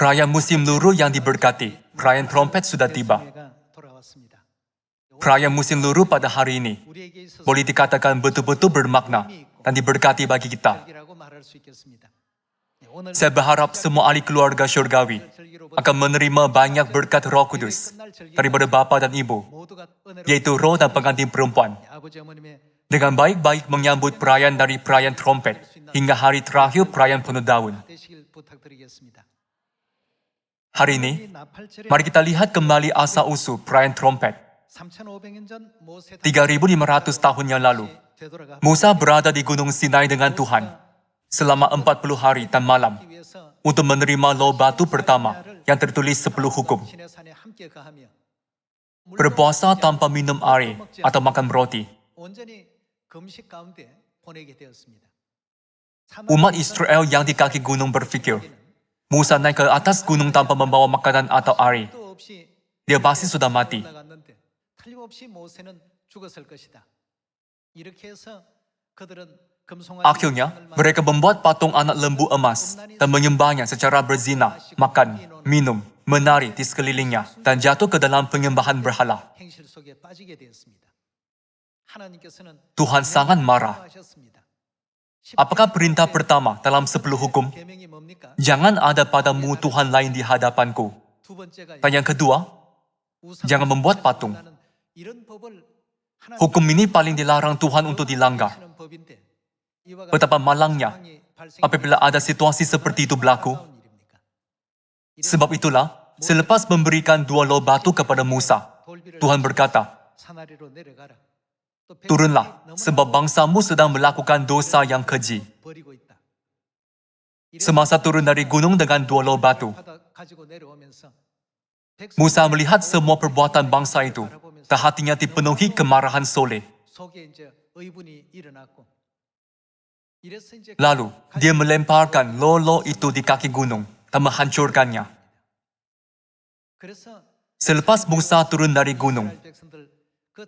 Perayaan musim luruh yang diberkati, perayaan trompet sudah tiba. Perayaan musim luruh pada hari ini boleh dikatakan betul-betul bermakna dan diberkati bagi kita. Saya berharap semua ahli keluarga syurgawi akan menerima banyak berkat Roh Kudus daripada Bapa dan Ibu, yaitu roh dan pengantin perempuan, dengan baik-baik menyambut perayaan dari perayaan trompet hingga hari terakhir perayaan penuh daun. Hari ini, mari kita lihat kembali asal-usul perayaan trompet. 3.500 tahun yang lalu, Musa berada di Gunung Sinai dengan Tuhan selama 40 hari dan malam untuk menerima loh batu pertama yang tertulis 10 hukum. Berpuasa tanpa minum air atau makan roti. Umat Israel yang di kaki gunung berpikir, Musa naik ke atas gunung tanpa membawa makanan atau air. Dia pasti sudah mati. Akhirnya, mereka membuat patung anak lembu emas dan menyembahnya secara berzina, makan, minum, menari di sekelilingnya, dan jatuh ke dalam penyembahan berhala. Tuhan sangat marah. Apakah perintah pertama dalam 10 hukum? Jangan ada padamu Tuhan lain di hadapanku. Dan yang kedua, jangan membuat patung. Hukum ini paling dilarang Tuhan untuk dilanggar. Betapa malangnya apabila ada situasi seperti itu berlaku. Sebab itulah, selepas memberikan 2 loh batu kepada Musa, Tuhan berkata, "Turunlah, sebab bangsamu sedang melakukan dosa yang keji." Semasa turun dari gunung dengan 2 loh batu, Musa melihat semua perbuatan bangsa itu, dan hatinya dipenuhi kemarahan soleh. Lalu, dia melemparkan loh-loh itu di kaki gunung dan menghancurkannya. Selepas Musa turun dari gunung,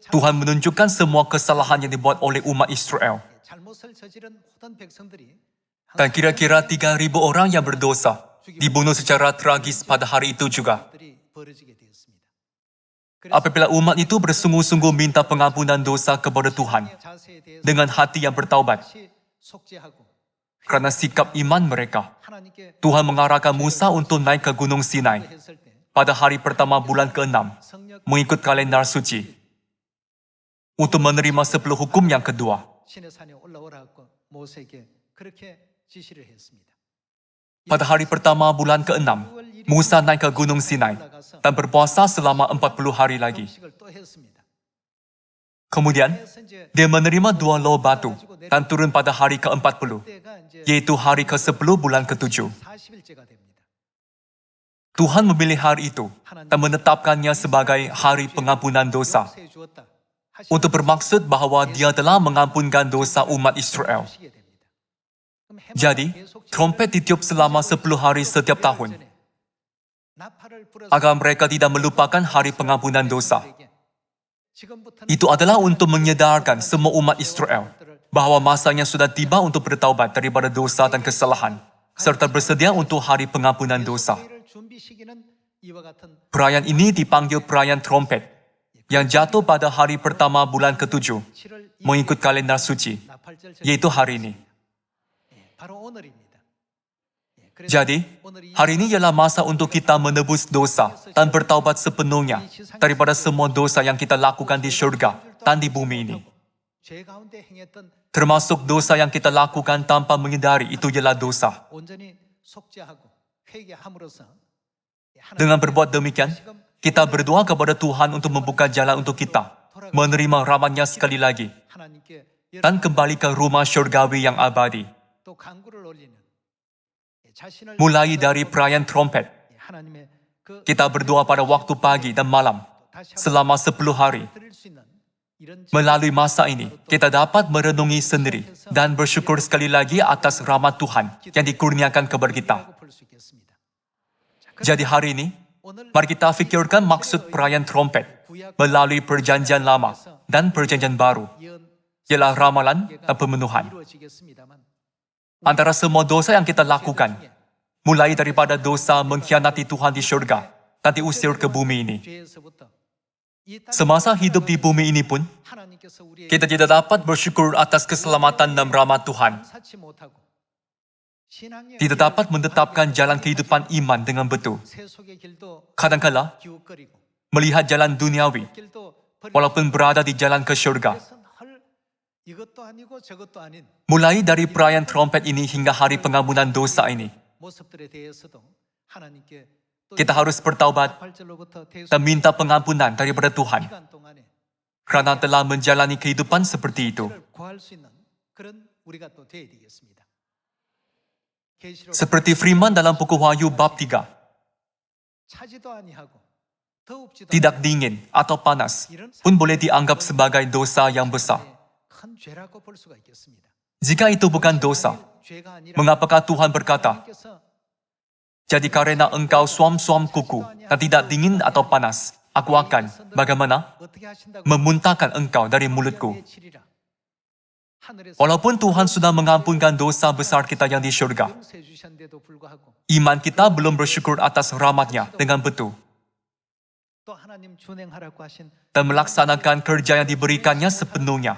Tuhan menunjukkan semua kesalahan yang dibuat oleh umat Israel. Dan kira-kira 3.000 orang yang berdosa dibunuh secara tragis pada hari itu juga. Apabila umat itu bersungguh-sungguh minta pengampunan dosa kepada Tuhan dengan hati yang bertaubat, karena sikap iman mereka, Tuhan mengarahkan Musa untuk naik ke Gunung Sinai pada hari pertama bulan ke-6 mengikut kalender suci untuk menerima 10 hukum yang kedua. Pada hari pertama bulan ke-6, Musa naik ke Gunung Sinai dan berpuasa selama 40 hari lagi. Kemudian, dia menerima 2 loh batu dan turun pada hari ke-40, yaitu hari ke-10 bulan ke-7. Tuhan memilih hari itu dan menetapkannya sebagai hari pengampunan dosa, untuk bermaksud bahwa dia telah mengampunkan dosa umat Israel. Jadi, trompet ditiup selama 10 hari setiap tahun, agar mereka tidak melupakan hari pengampunan dosa. Itu adalah untuk menyedarkan semua umat Israel bahwa masanya sudah tiba untuk bertaubat daripada dosa dan kesalahan, serta bersedia untuk hari pengampunan dosa. Perayaan ini dipanggil perayaan trompet, yang jatuh pada hari pertama bulan ke-7, mengikut kalender suci, yaitu hari ini. Jadi, hari ini ialah masa untuk kita menebus dosa dan bertaubat sepenuhnya daripada semua dosa yang kita lakukan di syurga dan di bumi ini. Termasuk dosa yang kita lakukan tanpa menyadari itu ialah dosa. Dengan berbuat demikian, kita berdoa kepada Tuhan untuk membuka jalan untuk kita menerima rahmat-Nya sekali lagi dan kembali ke rumah syurgawi yang abadi. Mulai dari perayaan trompet, kita berdoa pada waktu pagi dan malam selama 10 hari. Melalui masa ini, kita dapat merenungi sendiri dan bersyukur sekali lagi atas rahmat Tuhan yang dikurniakan kepada kita. Jadi hari ini, mari kita fikirkan maksud perayaan trompet melalui perjanjian lama dan perjanjian baru, ialah ramalan dan pemenuhan. Antara semua dosa yang kita lakukan, Mulai daripada dosa mengkhianati Tuhan di syurga dan diusir ke bumi ini. Semasa hidup di bumi ini pun, kita tidak dapat bersyukur atas keselamatan dan rahmat Tuhan. Tidak dapat menetapkan jalan kehidupan iman dengan betul. Kadang-kala, melihat jalan duniawi, walaupun berada di jalan ke syurga. Mulai dari perayaan trompet ini hingga hari pengampunan dosa ini, kita harus bertaubat dan minta pengampunan daripada Tuhan kerana telah menjalani kehidupan seperti itu. Seperti firman dalam buku Wahyu bab 3, tidak dingin atau panas pun boleh dianggap sebagai dosa yang besar. Jika itu bukan dosa, mengapakah Tuhan berkata, jadi karena engkau suam-suam kuku dan tidak dingin atau panas, aku akan, bagaimana? Memuntahkan engkau dari mulutku. Walaupun Tuhan sudah mengampunkan dosa besar kita yang di syurga, iman kita belum bersyukur atas rahmat-Nya dengan betul dan melaksanakan kerja yang diberikannya sepenuhnya.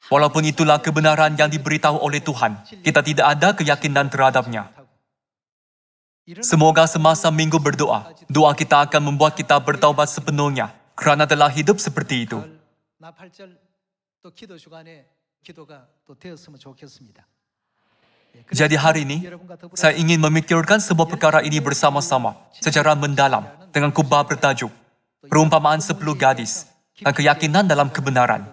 Walaupun itulah kebenaran yang diberitahu oleh Tuhan, kita tidak ada keyakinan terhadapnya. Semoga semasa minggu berdoa, doa kita akan membuat kita bertaubat sepenuhnya, kerana telah hidup seperti itu. Jadi hari ini, saya ingin memikirkan sebuah perkara ini bersama-sama, secara mendalam, dengan khotbah bertajuk, Perumpamaan 10 Gadis, dan keyakinan dalam kebenaran.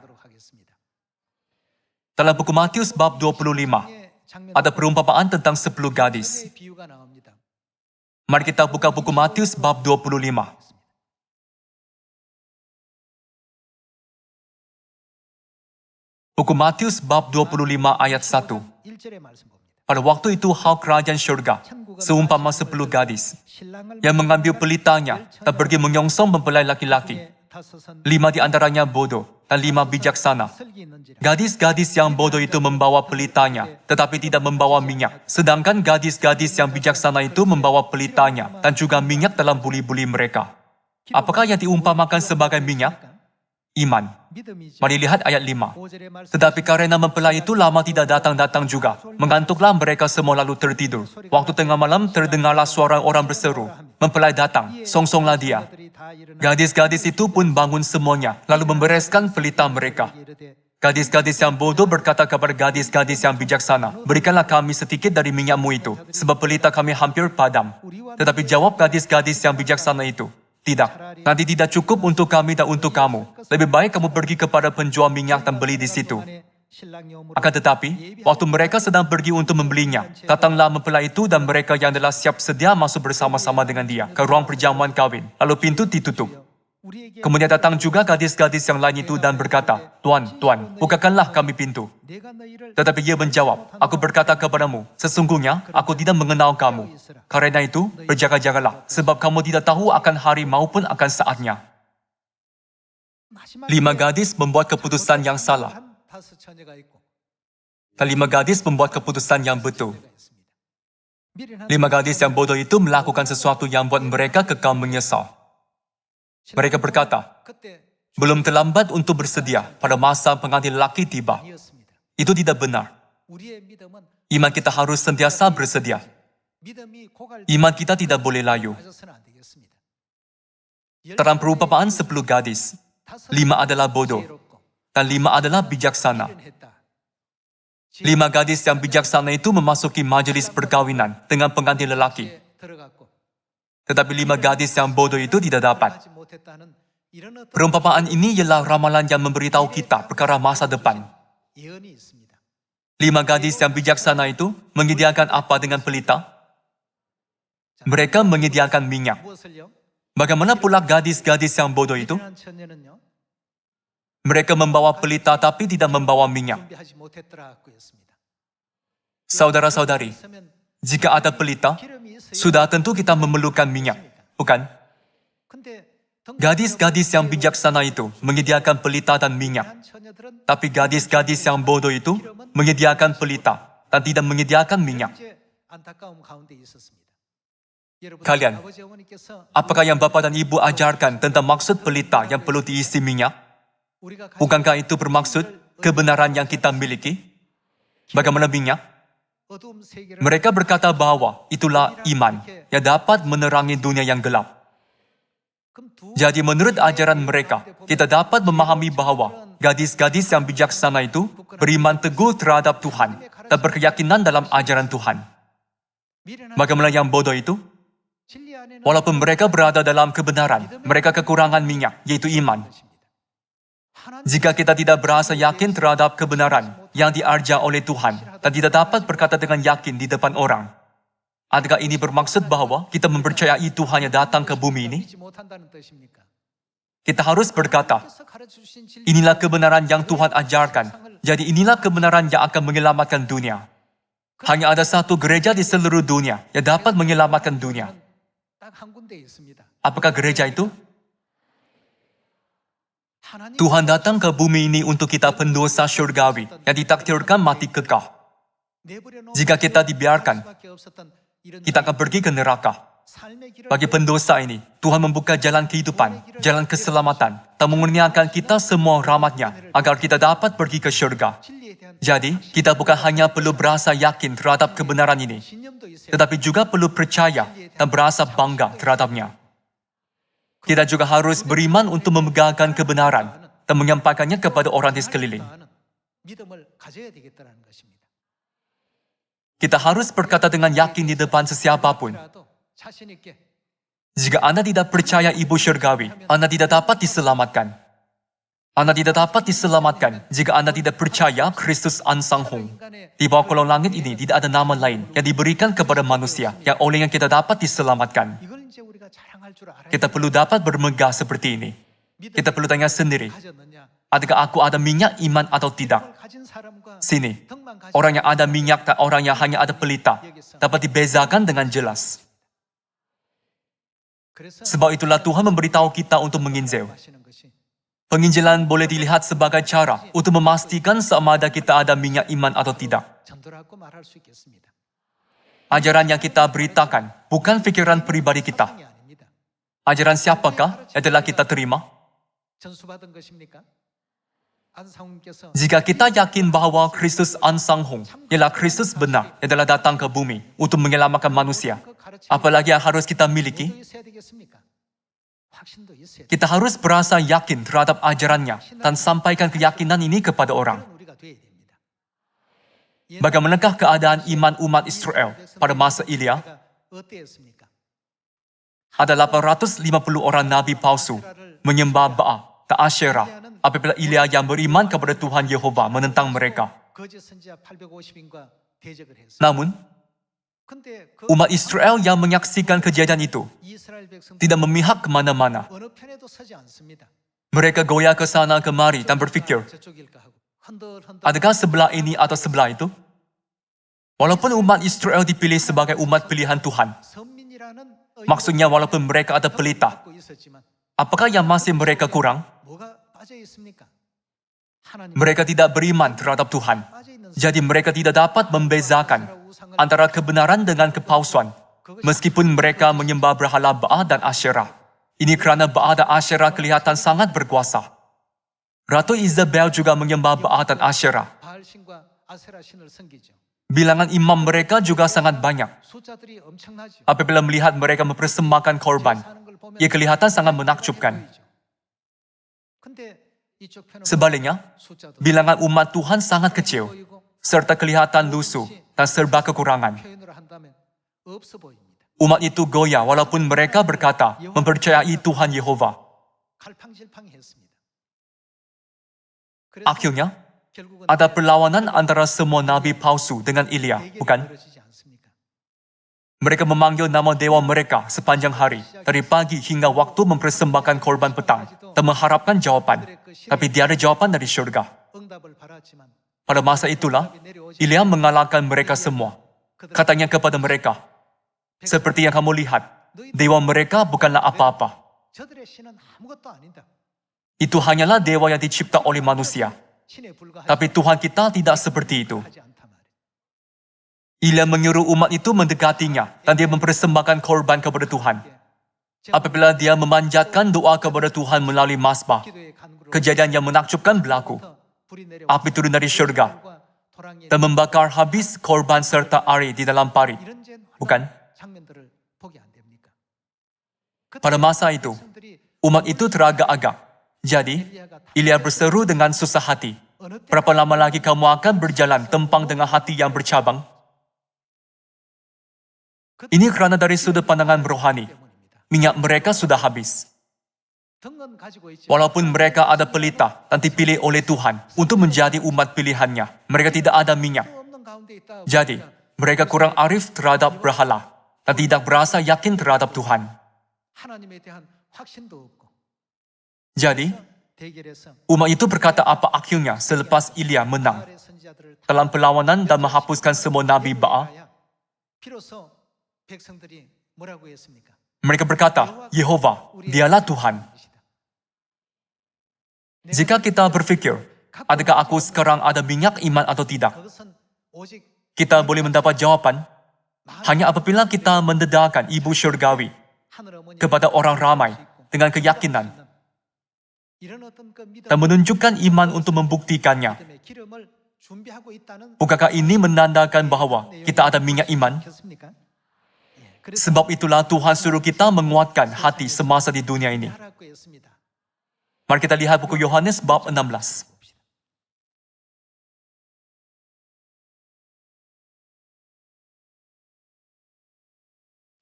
Dalam buku Matius bab 25, ada perumpamaan tentang 10 gadis. Mari kita buka buku Matius bab 25. Buku Matius bab 25 ayat 1. Pada waktu itu hal kerajaan syurga, seumpama 10 gadis, yang mengambil pelitanya dan pergi menyongsong mempelai laki-laki. 5 di antaranya bodoh dan 5 bijaksana. Gadis-gadis yang bodoh itu membawa pelitanya, tetapi tidak membawa minyak. Sedangkan gadis-gadis yang bijaksana itu membawa pelitanya dan juga minyak dalam buli-buli mereka. Apakah yang diumpamakan sebagai minyak? Iman. Mari lihat ayat 5. Tetapi karena mempelai itu lama tidak datang-datang juga, mengantuklah mereka semua lalu tertidur. Waktu tengah malam terdengarlah suara orang berseru, mempelai datang, songsonglah dia. Gadis-gadis itu pun bangun semuanya, lalu membereskan pelita mereka. Gadis-gadis yang bodoh berkata kepada gadis-gadis yang bijaksana, berikanlah kami sedikit dari minyakmu itu, sebab pelita kami hampir padam. Tetapi jawab gadis-gadis yang bijaksana itu, tidak, nanti tidak cukup untuk kami dan untuk kamu. Lebih baik kamu pergi kepada penjual minyak dan beli di situ. Akan tetapi, waktu mereka sedang pergi untuk membelinya, datanglah mempelai itu dan mereka yang telah siap sedia masuk bersama-sama dengan dia ke ruang perjamuan kawin. Lalu pintu ditutup. Kemudian datang juga gadis-gadis yang lain itu dan berkata, Tuan, Tuan, bukakanlah kami pintu. Tetapi ia menjawab, aku berkata kepadamu, sesungguhnya aku tidak mengenal kamu. Karena itu, berjaga-jagalah, sebab kamu tidak tahu akan hari maupun akan saatnya. 5 gadis membuat keputusan yang salah. Dan 5 gadis membuat keputusan yang betul. 5 gadis yang bodoh itu melakukan sesuatu yang buat mereka kekal menyesal. Mereka berkata, belum terlambat untuk bersedia pada masa pengantin lelaki tiba. Itu tidak benar. Iman kita harus sentiasa bersedia. Iman kita tidak boleh layu. Dalam perumpamaan 10 gadis, 5 adalah bodoh, dan 5 adalah bijaksana. 5 gadis yang bijaksana itu memasuki majelis perkawinan dengan pengantin lelaki. Tetapi 5 gadis yang bodoh itu tidak dapat. Perumpamaan ini ialah ramalan yang memberitahu kita perkara masa depan. 5 gadis yang bijaksana itu menyediakan apa dengan pelita? Mereka menyediakan minyak. Bagaimana pula gadis-gadis yang bodoh itu? Mereka membawa pelita tapi tidak membawa minyak. Saudara-saudari, jika ada pelita, sudah tentu kita memerlukan minyak, bukan? Gadis-gadis yang bijaksana itu menyediakan pelita dan minyak. Tapi gadis-gadis yang bodoh itu menyediakan pelita dan tidak menyediakan minyak. Kalian, apakah yang Bapa dan Ibu ajarkan tentang maksud pelita yang perlu diisi minyak? Bukankah itu bermaksud kebenaran yang kita miliki? Bagaimana minyak? Mereka berkata bahwa itulah iman yang dapat menerangi dunia yang gelap. Jadi menurut ajaran mereka, kita dapat memahami bahwa gadis-gadis yang bijaksana itu beriman teguh terhadap Tuhan dan berkeyakinan dalam ajaran Tuhan. Bagaimana yang bodoh itu? Walaupun mereka berada dalam kebenaran, mereka kekurangan minyak, yaitu iman. Jika kita tidak berasa yakin terhadap kebenaran yang diajar oleh Tuhan dan tidak dapat berkata dengan yakin di depan orang, adakah ini bermaksud bahwa kita mempercayai Tuhan yang datang ke bumi ini? Kita harus berkata, inilah kebenaran yang Tuhan ajarkan, jadi inilah kebenaran yang akan menyelamatkan dunia. Hanya ada satu gereja di seluruh dunia yang dapat menyelamatkan dunia. Apakah gereja itu? Tuhan datang ke bumi ini untuk kita pendosa syurgawi yang ditakdirkan mati kekal. Jika kita dibiarkan, kita akan pergi ke neraka. Bagi pendosa ini, Tuhan membuka jalan kehidupan, jalan keselamatan, dan mengurniakan kita semua rahmat-Nya agar kita dapat pergi ke syurga. Jadi, kita bukan hanya perlu berasa yakin terhadap kebenaran ini, tetapi juga perlu percaya dan berasa bangga terhadapnya. Kita juga harus beriman untuk memegangkan kebenaran dan menyampaikannya kepada orang di sekeliling. Kita harus berkata dengan yakin di depan sesiapapun, jika Anda tidak percaya Ibu Syurgawi, Anda tidak dapat diselamatkan. Anda tidak dapat diselamatkan jika Anda tidak percaya Kristus Ansanghong. Di bawah kolong langit ini tidak ada nama lain yang diberikan kepada manusia yang olehnya kita dapat diselamatkan. Kita perlu dapat bermegah seperti ini. Kita perlu tanya sendiri, adakah aku ada minyak iman atau tidak? Sini, orang yang ada minyak dan orang yang hanya ada pelita dapat dibezakan dengan jelas. Sebab itulah Tuhan memberitahu kita untuk menginjil. Penginjilan boleh dilihat sebagai cara untuk memastikan sama ada kita ada minyak iman atau tidak. Ajaran yang kita beritakan bukan pikiran pribadi kita. Ajaran siapakah yang telah kita terima? Jika kita yakin bahwa Kristus Ansanghong ialah Kristus benar yang telah datang ke bumi untuk menyelamatkan manusia, apalagi yang harus kita miliki? Kita harus berasa yakin terhadap ajarannya dan sampaikan keyakinan ini kepada orang. Bagaimanakah keadaan iman umat Israel pada masa Elia? Ada 850 orang nabi palsu menyembah Baal dan Asyerah apabila Elia yang beriman kepada Tuhan Yehova menentang mereka. Namun, umat Israel yang menyaksikan kejadian itu tidak memihak kemana-mana. Mereka goyah ke sana kemari dan berfikir, adakah sebelah ini atau sebelah itu? Walaupun umat Israel dipilih sebagai umat pilihan Tuhan, maksudnya walaupun mereka ada pelita, apakah yang masih mereka kurang? Mereka tidak beriman terhadap Tuhan. Jadi mereka tidak dapat membezakan antara kebenaran dengan kepalsuan, meskipun mereka menyembah berhala Baal dan Asyerah. Ini kerana Baal dan Asyerah kelihatan sangat berkuasa. Ratu Isabel juga menyembah Baal dan Asyerah. Bilangan imam mereka juga sangat banyak. Apabila melihat mereka mempersembahkan korban, ia kelihatan sangat menakjubkan. Sebaliknya, bilangan umat Tuhan sangat kecil, serta kelihatan lusuh dan serba kekurangan. Umat itu goyah walaupun mereka berkata mempercayai Tuhan Yehova. Akhirnya, ada perlawanan antara semua nabi palsu dengan Elia, bukan? Mereka memanggil nama dewa mereka sepanjang hari, dari pagi hingga waktu mempersembahkan korban petang, dan mengharapkan jawapan. Tapi tiada jawapan dari syurga. Pada masa itulah, Elia mengalahkan mereka semua. Katanya kepada mereka, seperti yang kamu lihat, dewa mereka bukanlah apa-apa. Itu hanyalah dewa yang dicipta oleh manusia. Tapi Tuhan kita tidak seperti itu. Elia menyuruh umat itu mendekatinya dan dia mempersembahkan korban kepada Tuhan. Apabila dia memanjatkan doa kepada Tuhan melalui mazbah, kejadian yang menakjubkan berlaku. Api turun dari syurga dan membakar habis korban serta ari di dalam parit. Bukan? Pada masa itu, umat itu teragak-agak. Jadi, Elia berseru dengan susah hati, "Berapa lama lagi kamu akan berjalan tempang dengan hati yang bercabang?" Ini karena dari sudut pandangan rohani, minyak mereka sudah habis. Walaupun mereka ada pelita dan dipilih oleh Tuhan untuk menjadi umat pilihannya, mereka tidak ada minyak. Jadi, mereka kurang arif terhadap berhala dan tidak berasa yakin terhadap Tuhan. Jadi, umat itu berkata apa akhirnya selepas Elia menang dalam perlawanan dan menghapuskan semua nabi Baal? Mereka berkata, "Yehova, dialah Tuhan." Jika kita berpikir, adakah aku sekarang ada minyak iman atau tidak? Kita boleh mendapat jawaban hanya apabila kita mendedahkan Ibu Syurgawi kepada orang ramai dengan keyakinan dan menunjukkan iman untuk membuktikannya. Bukankah ini menandakan bahwa kita ada minyak iman? Sebab itulah Tuhan suruh kita menguatkan hati semasa di dunia ini. Mari kita lihat buku Yohanes bab 16.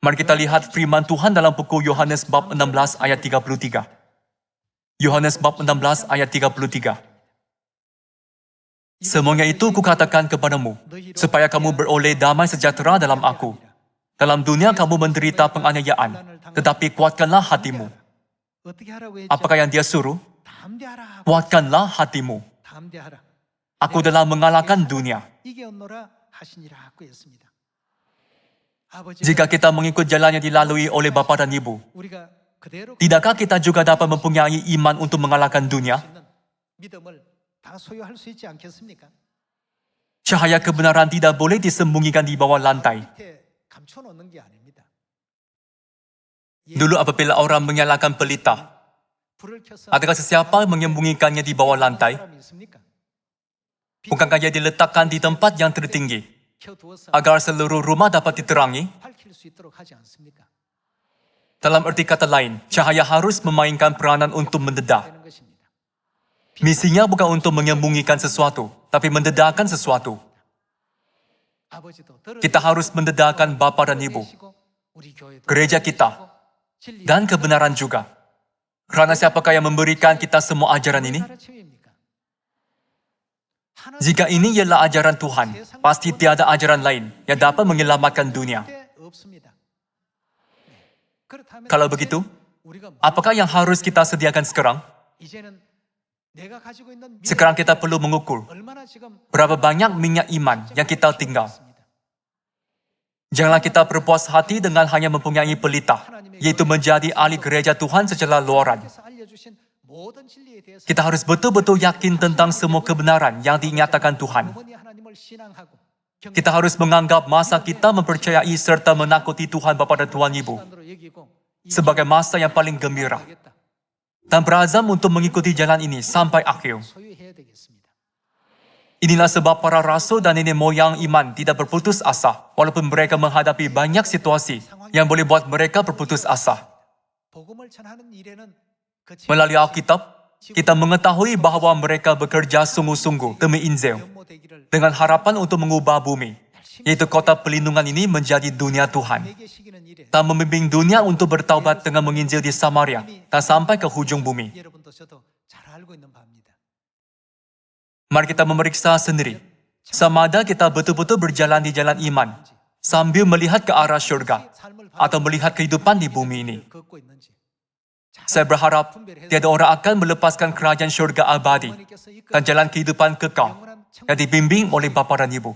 Mari kita lihat firman Tuhan dalam buku Yohanes bab 16 ayat 33. Yohanes bab 16 ayat 33. "Semuanya itu kukatakan kepadamu, supaya kamu beroleh damai sejahtera dalam aku. Dalam dunia kamu menderita penganiayaan, tetapi kuatkanlah hatimu." Apakah yang dia suruh? Kuatkanlah hatimu. Aku telah mengalahkan dunia. Jika kita mengikut jalan yang dilalui oleh Bapa dan Ibu, tidakkah kita juga dapat mempunyai iman untuk mengalahkan dunia? Cahaya kebenaran tidak boleh disembunyikan di bawah lantai. Dulu apabila orang menyalakan pelita, adakah sesiapa menyembunyikannya di bawah lantai? Bukankah ia diletakkan di tempat yang tertinggi, agar seluruh rumah dapat diterangi? Dalam arti kata lain, cahaya harus memainkan peranan untuk mendedah. Misinya bukan untuk menyembunyikan sesuatu, tapi mendedahkan sesuatu. Kita harus mendedahkan Bapa dan Ibu, gereja kita, dan kebenaran juga. Karena siapakah yang memberikan kita semua ajaran ini? Jika ini ialah ajaran Tuhan, pasti tiada ajaran lain yang dapat menyelamatkan dunia. Kalau begitu, apakah yang harus kita sediakan sekarang? Sekarang kita perlu mengukur berapa banyak minyak iman yang kita tinggal. Janganlah kita berpuas hati dengan hanya mempunyai pelita, yaitu menjadi ahli gereja Tuhan secara luaran. Kita harus betul-betul yakin tentang semua kebenaran yang dinyatakan Tuhan. Kita harus menganggap masa kita mempercayai serta menakuti Tuhan Bapa dan Tuhan Ibu sebagai masa yang paling gembira, dan berazam untuk mengikuti jalan ini sampai akhir. Inilah sebab para rasul dan nenek moyang iman tidak berputus asa, walaupun mereka menghadapi banyak situasi yang boleh buat mereka berputus asa. Melalui Alkitab, kita mengetahui bahwa mereka bekerja sungguh-sungguh demi Injil, dengan harapan untuk mengubah bumi, yaitu kota pelindungan ini menjadi dunia Tuhan, dan membimbing dunia untuk bertaubat dengan menginjil di Samaria, dan sampai ke hujung bumi. Mari kita memeriksa sendiri, sama ada kita betul-betul berjalan di jalan iman, sambil melihat ke arah syurga, atau melihat kehidupan di bumi ini. Saya berharap tiada orang akan melepaskan kerajaan syurga abadi dan jalan kehidupan kekal yang dibimbing oleh Bapa dan Ibu.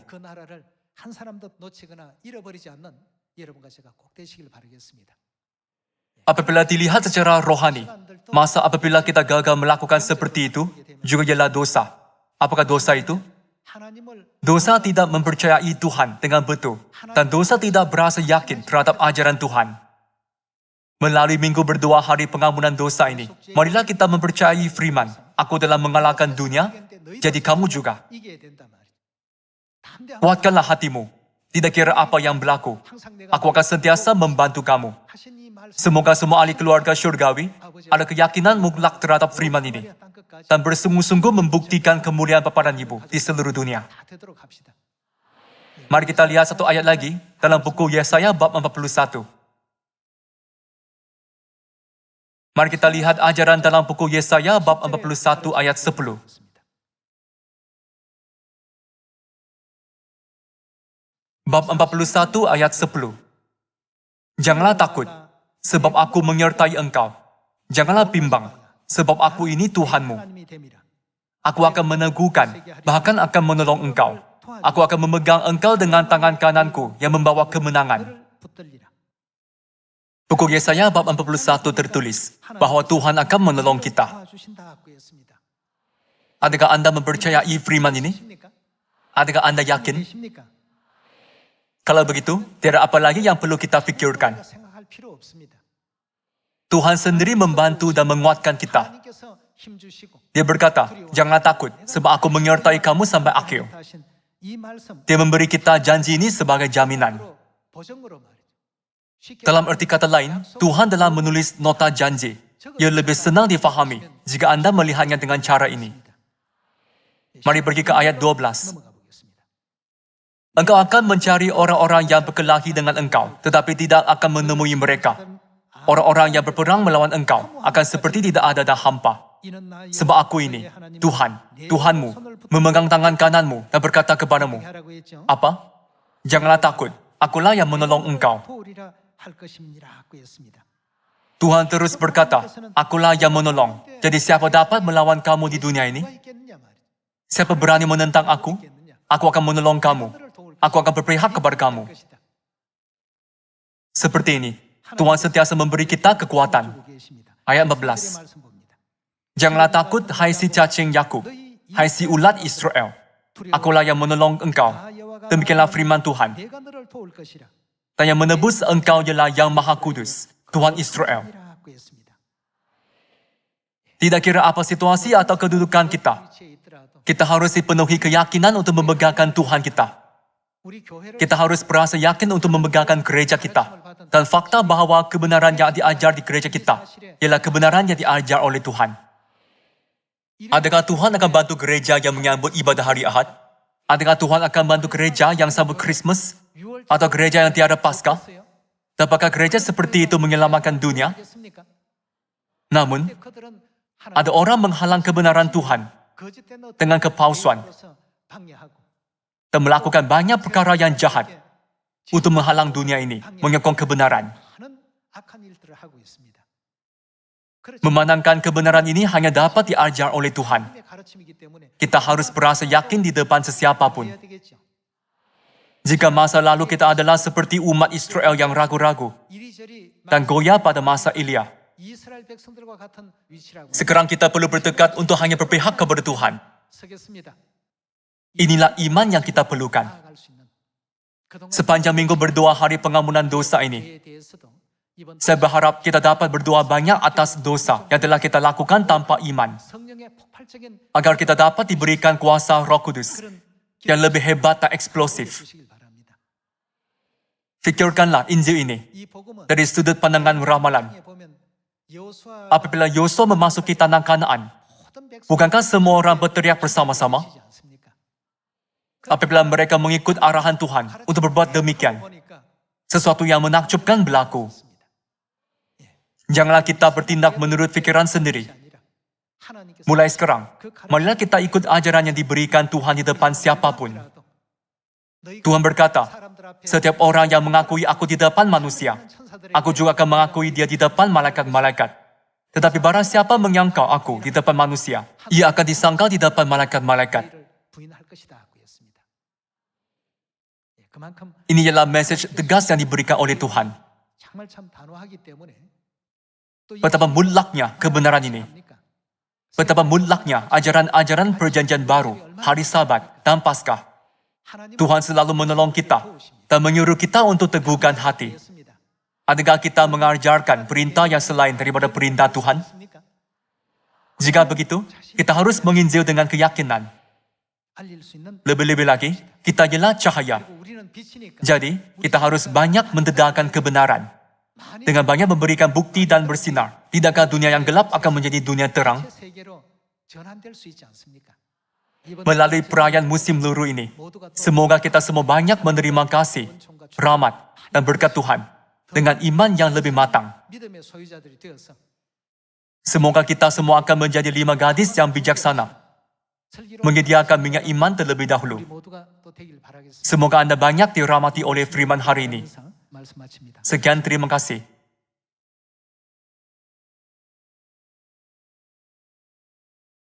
Apabila dilihat secara rohani, masa apabila kita gagal melakukan seperti itu, juga ialah dosa. Apakah dosa itu? Dosa tidak mempercayai Tuhan dengan betul, dan dosa tidak berasa yakin terhadap ajaran Tuhan. Melalui minggu berdoa hari pengampunan dosa ini, marilah kita mempercayai firman, aku telah mengalahkan dunia, jadi kamu juga. Kuatkanlah hatimu, tidak kira apa yang berlaku. Aku akan sentiasa membantu kamu. Semoga semua ahli keluarga syurgawi ada keyakinan mutlak terhadap firman ini dan bersungguh-sungguh membuktikan kemuliaan paparan Ibu di seluruh dunia. Mari kita lihat satu ayat lagi dalam buku Yesaya bab 41. Mari kita lihat ajaran dalam buku Yesaya bab 41 ayat 10. Bab 41 ayat 10. Janganlah takut, sebab aku menyertai engkau. Janganlah bimbang, sebab aku ini Tuhanmu. Aku akan meneguhkan, bahkan akan menolong engkau. Aku akan memegang engkau dengan tangan kananku yang membawa kemenangan. Buku Yesaya bab 41 tertulis bahwa Tuhan akan menolong kita. Adakah Anda mempercayai firman ini? Adakah Anda yakin? Kalau begitu, tiada apa lagi yang perlu kita pikirkan. Tuhan sendiri membantu dan menguatkan kita. Dia berkata, janganlah takut, sebab aku menyertai kamu sampai akhir. Dia memberi kita janji ini sebagai jaminan. Dalam arti kata lain, Tuhan telah menulis nota janji. Ia lebih senang difahami jika Anda melihatnya dengan cara ini. Mari pergi ke ayat 12. Engkau akan mencari orang-orang yang berkelahi dengan engkau, tetapi tidak akan menemui mereka. Orang-orang yang berperang melawan engkau akan seperti tidak ada dan hampa. Sebab aku ini, Tuhan, Tuhanmu, memegang tangan kananmu dan berkata kepadamu, apa? Janganlah takut, akulah yang menolong engkau. Tuhan terus berkata, akulah yang menolong. Jadi siapa dapat melawan kamu di dunia ini? Siapa berani menentang aku? Aku akan menolong kamu. Aku akan berpihak kepada kamu. Seperti ini, Tuhan sentiasa memberi kita kekuatan. Ayat 14. Janganlah takut, hai si cacing Yakub, hai si ulat Israel. Akulah yang menolong engkau. Demikianlah firman Tuhan. Dan yang menebus engkau ialah yang Maha Kudus, Tuhan Israel. Tidak kira apa situasi atau kedudukan kita, kita harus dipenuhi keyakinan untuk memegangkan Tuhan kita. Kita harus berasa yakin untuk memegangkan gereja kita. Dan fakta bahwa kebenaran yang diajar di gereja kita ialah kebenaran yang diajar oleh Tuhan. Adakah Tuhan akan bantu gereja yang menyambut ibadah hari Ahad? Adakah Tuhan akan bantu gereja yang sambut Christmas? Atau gereja yang tiada Paskah? Apakah gereja seperti itu menyelamatkan dunia? Namun, ada orang menghalang kebenaran Tuhan dengan kepalsuan dan melakukan banyak perkara yang jahat untuk menghalang dunia ini, menyokong kebenaran. Memandangkan kebenaran ini hanya dapat diajar oleh Tuhan. Kita harus berasa yakin di depan sesiapapun. Jika masa lalu kita adalah seperti umat Israel yang ragu-ragu dan goyah pada masa Elia, sekarang kita perlu bertekad untuk hanya berpihak kepada Tuhan. Inilah iman yang kita perlukan. Sepanjang minggu berdoa hari pengampunan dosa ini, saya berharap kita dapat berdoa banyak atas dosa yang telah kita lakukan tanpa iman, agar kita dapat diberikan kuasa Roh Kudus yang lebih hebat dan eksplosif. Fikirkanlah Injil ini dari sudut pandangan ramalan. Apabila Yosua memasuki tanah Kanaan, bukankah semua orang berteriak bersama-sama? Apabila mereka mengikut arahan Tuhan untuk berbuat demikian, sesuatu yang menakjubkan berlaku. Janganlah kita bertindak menurut pikiran sendiri. Mulai sekarang, marilah kita ikut ajaran yang diberikan Tuhan di depan siapapun. Tuhan berkata, setiap orang yang mengakui aku di depan manusia, aku juga akan mengakui dia di depan malaikat-malaikat. Tetapi barang siapa menyangkal aku di depan manusia, ia akan disangkal di depan malaikat-malaikat. Ini ialah message tegas yang diberikan oleh Tuhan. Betapa mutlaknya kebenaran ini. Betapa mutlaknya ajaran-ajaran perjanjian baru, hari Sabat, dan Paskah. Tuhan selalu menolong kita dan menyuruh kita untuk teguhkan hati. Adakah kita mengajarkan perintah yang selain daripada perintah Tuhan? Jika begitu, kita harus menginjil dengan keyakinan. Lebih-lebih lagi, kita ialah cahaya. Jadi, kita harus banyak mendedahkan kebenaran. Dengan banyak memberikan bukti dan bersinar, tidakkah dunia yang gelap akan menjadi dunia terang? Melalui perayaan musim luruh ini, semoga kita semua banyak menerima kasih, rahmat, dan berkat Tuhan dengan iman yang lebih matang. Semoga kita semua akan menjadi 5 gadis yang bijaksana, menyediakan minyak iman terlebih dahulu. Semoga Anda banyak dirahmati oleh firman hari ini. Sekian, terima kasih.